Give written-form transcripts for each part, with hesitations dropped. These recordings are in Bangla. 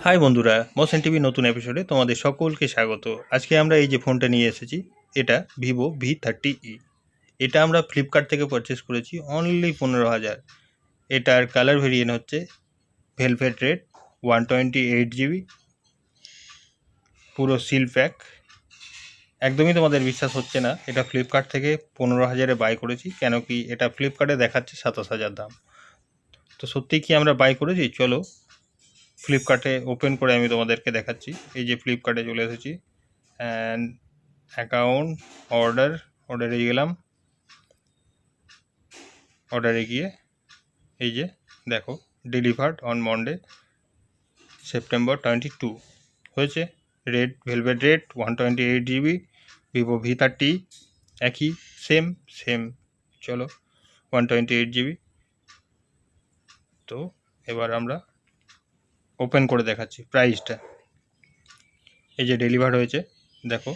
হাই বন্ধুরা, মোশন টিভি নতুন এপিসোডে তোমাদের সকলকে স্বাগত। আজকে আমরা এই যে ফোনটা নিয়ে এসেছি, এটা ভিভো V30e। এটা আমরা ফ্লিপকার্ট থেকে পারচেস করেছি অনলি 15,000। এটার কালার ভেরিয়েন্ট হচ্ছে ভেলভেট রেড, 128GB, পুরো সিল প্যাক। একদমই তোমাদের বিশ্বাস হচ্ছে না এটা ফ্লিপকার্ট থেকে 15,000-এ বাই করেছি, কেন কি এটা ফ্লিপকার্টে দেখাচ্ছে 27,000 দাম। তো সত্যিই কি আমরা বাই করেছি? চলো ফ্লিপকার্টে ওপেন করে আমি তোমাদেরকে দেখাচ্ছি। এই যে ফ্লিপকার্টে চলে এসেছি, অ্যান্ড অ্যাকাউন্ট, অর্ডারে গেলাম। অর্ডারে গিয়ে এই যে দেখো, ডেলিভার্ড অন মন্ডে সেপ্টেম্বর 22 হয়েছে। Red, velvet red, 128GB, Vivo V30, একই সেম। চলো 128GB। তো এবার আমরা ওপেন করে দেখাচ্ছি প্রাইসটা। এই যে ডেলিভার হয়েছে, দেখো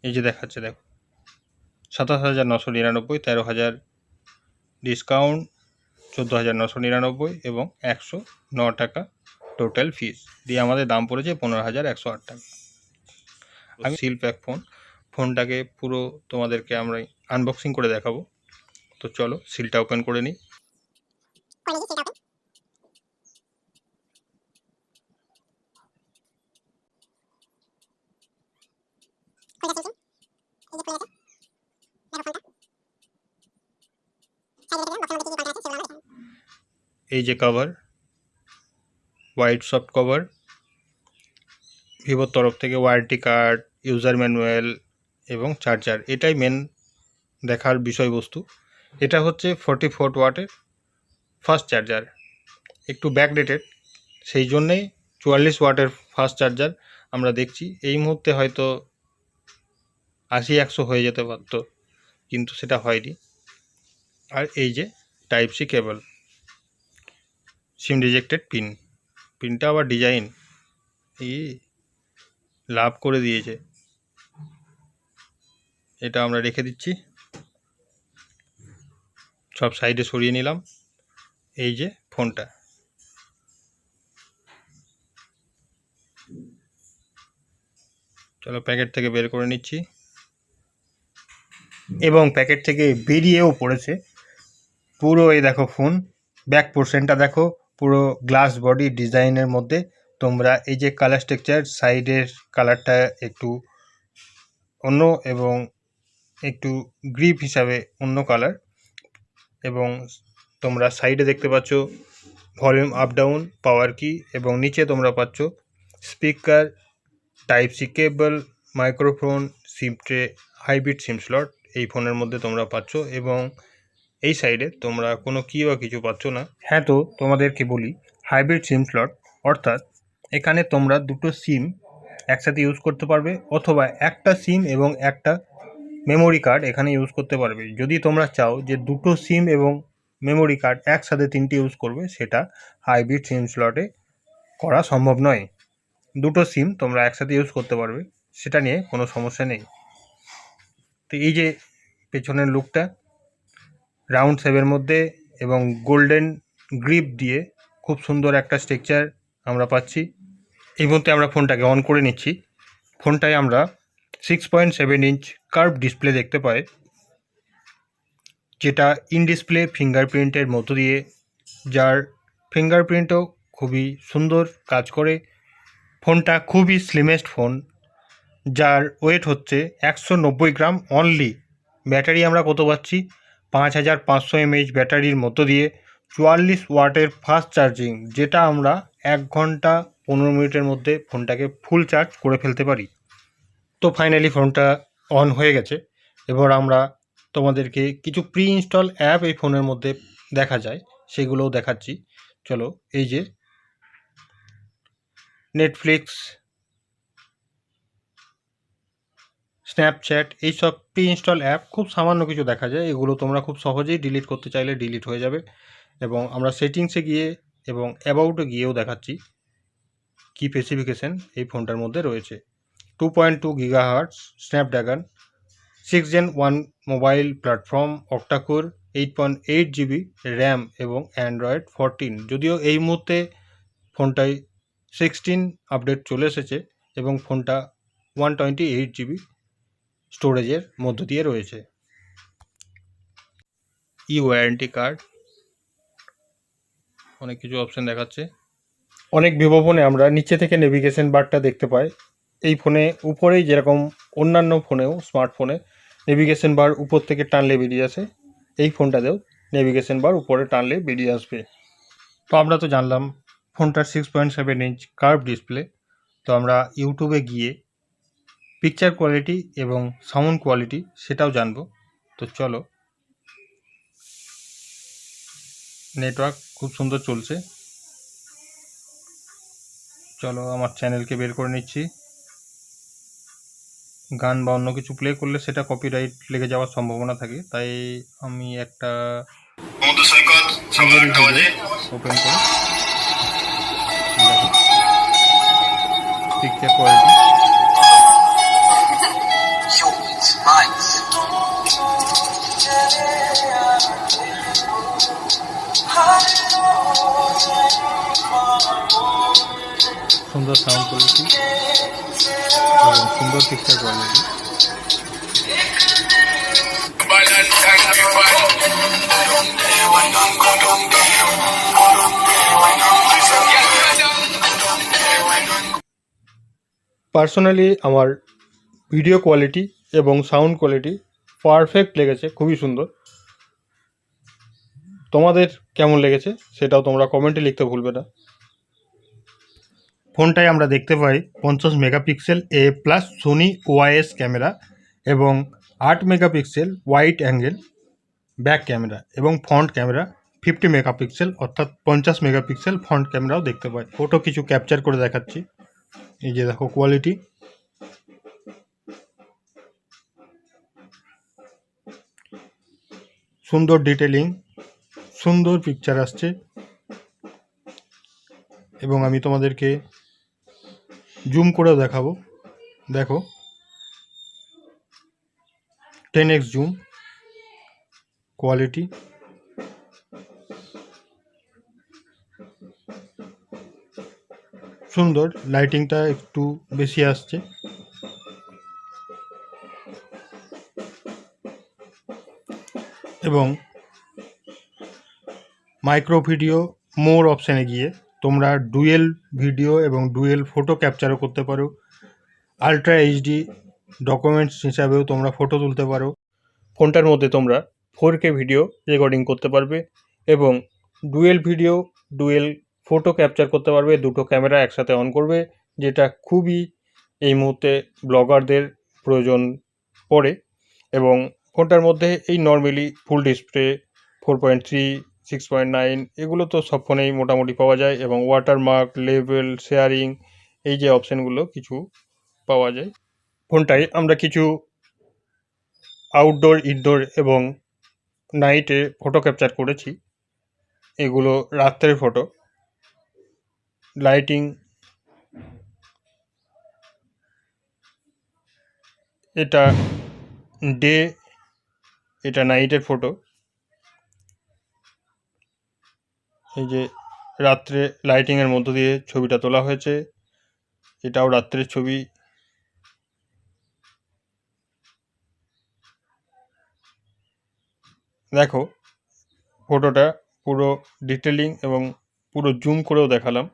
এই যে দেখাচ্ছে, দেখো 27,999, 13,000 ডিসকাউন্ট, 14,999 এবং 109 টাকা টোটাল ফিস দিয়ে আমাদের দাম পড়েছে 15,108 টাকা। আমি সিল প্যাক ফোনটাকে পুরো তোমাদেরকে আমরা আনবক্সিং করে দেখাবো। তো চলো সিলটা ওপেন করে নিই। এই যে কভার, হোয়াইট সফট কভার, ভিভোর তরফ থেকে ওয়ারেন্টি কার্ড, ইউজার ম্যানুয়াল এবং চার্জার, এটাই মেন দেখার বিষয়বস্তু। এটা হচ্ছে 44 ওয়াটের ফাস্ট চার্জার, একটু ব্যাকডেটেড, সেই জন্যেই 44 ওয়াটের ফাস্ট চার্জার আমরা দেখছি। এই মুহূর্তে হয়তো 80-100 হয়ে যেতে পারত, কিন্তু সেটা হয়নি। আর এই যে টাইপ সি কেবল, সিম রিজেক্টেড পিনটা আবার ডিজাইন লাভ করে দিয়েছে। এটা আমরা রেখে দিচ্ছি, সব সাইডে সরিয়ে নিলাম। এই যে ফোনটা, চলো প্যাকেট থেকে বের করে নিচ্ছি। এবং প্যাকেট থেকে বেরিয়েও পড়েছে পুরো, এই দেখো ফোন ব্যাক পোর্শনটা দেখো, পুরো গ্লাস বডি ডিজাইনের মধ্যে। তোমরা এই যে কালার স্ট্রাকচার, সাইডের কালারটা একটু অন্য এবং একটু গ্রিপ হিসাবে অন্য কালার। এবং তোমরা সাইডে দেখতে পাচ্ছ ভলিউম আপ ডাউন, পাওয়ার কি, এবং নিচে তোমরা পাচ্ছ speaker, type C cable, microphone, SIM tray, hybrid SIM slot এই ফোনের মধ্যে তোমরা পাচ্ছ। এবং এই সাইডে তোমরা কোনো কি বা কিছু পাচ্ছ না। হ্যাঁ, তো তোমাদেরকে বলি, হাইব্রিড সিম স্লট অর্থাৎ এখানে তোমরা দুটো সিম একসাথে ইউজ করতে পারবে, অথবা একটা সিম এবং একটা মেমোরি কার্ড এখানে ইউজ করতে পারবে। যদি তোমরা চাও যে দুটো সিম এবং মেমোরি কার্ড একসাথে তিনটে ইউজ করবে, সেটা হাইব্রিড সিম স্লটে করা সম্ভব নয়। দুটো সিম তোমরা একসাথে ইউজ করতে পারবে, সেটা নিয়ে কোনো সমস্যা নেই। তো এই যে পেছনের লুকটা রাউন্ড শেপের মধ্যে এবং গোল্ডেন গ্রিপ দিয়ে খুব সুন্দর একটা স্ট্রাকচার আমরা পাচ্ছি। এই মুহূর্তে আমরা ফোনটাকে অন করে নিচ্ছি। ফোনটায় আমরা 6.7 ইঞ্চ কার্ভ ডিসপ্লে দেখতে পাই, যেটা ইন ডিসপ্লে ফিঙ্গারপ্রিন্টের মধ্য দিয়ে, যার ফিঙ্গারপ্রিন্টও খুবই সুন্দর কাজ করে। ফোনটা খুবই স্লিমেস্ট ফোন, যার ওয়েট হচ্ছে 190 গ্রাম অনলি। ব্যাটারি আমরা কত পাচ্ছি? 5500 mAh ব্যাটারির মধ্য দিয়ে 44 ওয়াটের ফাস্ট চার্জিং, যেটা আমরা 1 ঘন্টা 15 মিনিটের মধ্যে ফোনটাকে ফুল চার্জ করে ফেলতে পারি। তো ফাইনালি ফোনটা অন হয়ে গেছে। এবার আমরা তোমাদেরকে কিছু প্রি ইনস্টল অ্যাপ এই ফোনের মধ্যে দেখা যায়, সেগুলোও দেখাচ্ছি। চলো, এই যে নেটফ্লিক্স, স্ন্যাপচ্যাট, এইসব প্রি ইনস্টল অ্যাপ খুব সামান্য কিছু দেখা যায়। এগুলো তোমরা খুব সহজেই ডিলিট করতে চাইলে ডিলিট হয়ে যাবে। এবং আমরা সেটিংসে গিয়ে এবং অ্যাবাউটে গিয়েও দেখাচ্ছি কি স্পেসিফিকেশান এই ফোনটার মধ্যে রয়েছে। 2.2 GHz Snapdragon, 6 Gen 1 mobile platform, octa-core, 8.8GB RAM এবং অ্যান্ড্রয়েড 14। যদিও এই মুহূর্তে ফোনটায় 16 আপডেট চলে এসেছে এবং ফোনটা 128 GB স্টোরেজের মধ্য দিয়ে রয়েছে। ওয়ারেন্টি কার্ড, অনেক কিছু অপশান দেখাচ্ছে। অনেক ভিভো ফোনে আমরা নিচে থেকে নেভিগেশন বারটা দেখতে পাই। এই ফোনে উপরেই যেরকম অন্যান্য ফোনেও স্মার্টফোনে নেভিগেশন বার উপর থেকে টানলে বেরিয়ে আসে, এই ফোনটাতেও নেভিগেশন বার উপরে টানলে বেরিয়ে আসবে। তো আমরা তো জানলাম ফোনটার 6.7 ইঞ্চ কার্ভ ডিসপ্লে। তো আমরা ইউটিউবে গিয়ে পিকচার কোয়ালিটি এবং সাউন্ড কোয়ালিটি সেটাও জানবো। তো চলো, নেটওয়ার্ক খুব সুন্দর চলছে। চলো আমার চ্যানেলকে বের করে নিচ্ছি। গান বা অন্য কিছু প্লে করলে সেটা কপিরাইট লেগে যাওয়ার সম্ভাবনা থাকে, তাই আমি একটা ওপেন করে পিকচার কোয়ালিটি সুন্দর সাউন্ড কোয়ালিটি এবং সুন্দর পিকচার কোয়ালিটি। পার্সোনালি আমার ভিডিও কোয়ালিটি এবং সাউন্ড কোয়ালিটি পারফেক্ট লেগেছে, খুবই সুন্দর। তোমাদের কেমন লেগেছে সেটাও তোমরা কমেন্টে লিখতে ভুলবে না। ফোনটায় আমরা দেখতে পাই 50 megapixel A+ Sony OIS camera এবং 8 megapixel wide angle back camera এবং ফ্রন্ট ক্যামেরা 50 মেগাপিক্সেল, অর্থাৎ 50 মেগাপিক্সেল ফ্রন্ট ক্যামেরাও দেখতে পাই। ফটো কিছু ক্যাপচার করে দেখাচ্ছি। এই যে দেখো কোয়ালিটি, সুন্দর ডিটেলিং, সুন্দর পিকচার আসছে। এবং আমি তোমাদেরকে জুম করেও দেখাবো। দেখো 10x জুম কোয়ালিটি, সুন্দর। লাইটিংটা একটু বেশি আসছে। এবং মাইক্রো ভিডিও মোর অপশানে গিয়ে তোমরা ডুয়েল ভিডিও এবং ডুয়েল ফটো ক্যাপচারও করতে পারো। আলট্রা এইচডি ডকুমেন্টস হিসাবেও তোমরা ফটো তুলতে পারো। ফোনটার মধ্যে তোমরা 4K ভিডিও রেকর্ডিং করতে পারবে এবং dual video dual photo capture করতে পারবে। দুটো ক্যামেরা একসাথে অন করবে, যেটা খুবই এই মুহূর্তে ব্লগারদের প্রয়োজন পড়ে। এবং ফোনটার মধ্যে এই নর্মালি ফুল ডিসপ্লে 4.3, 6.9 এগুলো তো সব ফোনেই মোটামুটি পাওয়া যায়। এবং ওয়াটারমার্ক, লেভেল, শেয়ারিং, এই যে অপশানগুলো কিছু পাওয়া যায়। ফোনটায় আমরা কিছু আউটডোর, ইনডোর এবং নাইটে ফটো ক্যাপচার করেছি। এগুলো রাত্রের ফটো। লাইটিং, এটা ডে, এটা নাইটের ফটো। এই যে রাত্রে লাইটিংয়ের মধ্য দিয়ে ছবিটা তোলা হয়েছে, এটাও রাত্রের ছবি। দেখো ফটোটা পুরো ডিটেলিং এবং পুরো জুম করেও দেখালাম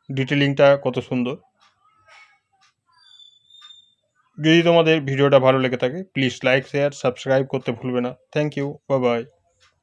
ডিটেলিংটা কত সুন্দর। যদি তোমাদের ভিডিওটা ভালো লেগে থাকে প্লিজ লাইক, শেয়ার, সাবস্ক্রাইব করতে ভুলবে না। Thank you, bye by.